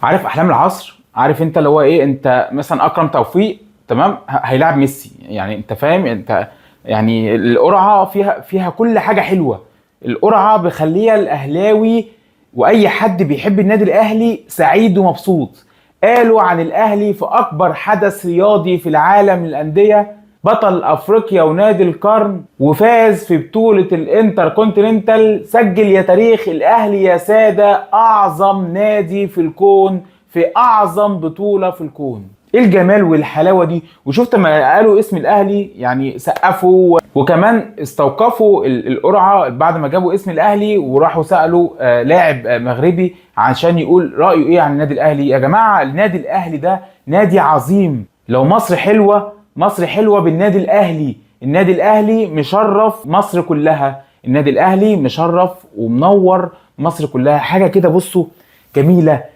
عارف احلام العصر؟ عارف انت اللي هو ايه؟ انت مثلا اكرم توفيق تمام هيلاعب ميسي، يعني انت فاهم انت؟ يعني القرعه فيها كل حاجه حلوه. القرعه بخليها الاهلاوي واي حد بيحب النادي الاهلي سعيد ومبسوط. قالوا عن الاهلي في اكبر حدث رياضي في العالم للانديه، بطل افريقيا ونادي القرن، وفاز في بطولة الانتر كونتيننتال. سجل يا تاريخ الاهلي يا سادة اعظم نادي في الكون في اعظم بطولة في الكون. ايه الجمال والحلاوة دي! وشفت ما قالوا اسم الاهلي يعني سقفوا، وكمان استوقفوا القرعة بعد ما جابوا اسم الاهلي وراحوا سألوا لاعب مغربي عشان يقول رأيه ايه عن النادي الاهلي. يا جماعة النادي الاهلي ده نادي عظيم. لو مصر حلوة، مصر حلوة بالنادي الأهلي. النادي الأهلي مشرف مصر كلها. النادي الأهلي مشرف ومنور مصر كلها. حاجة كده بصوا جميلة.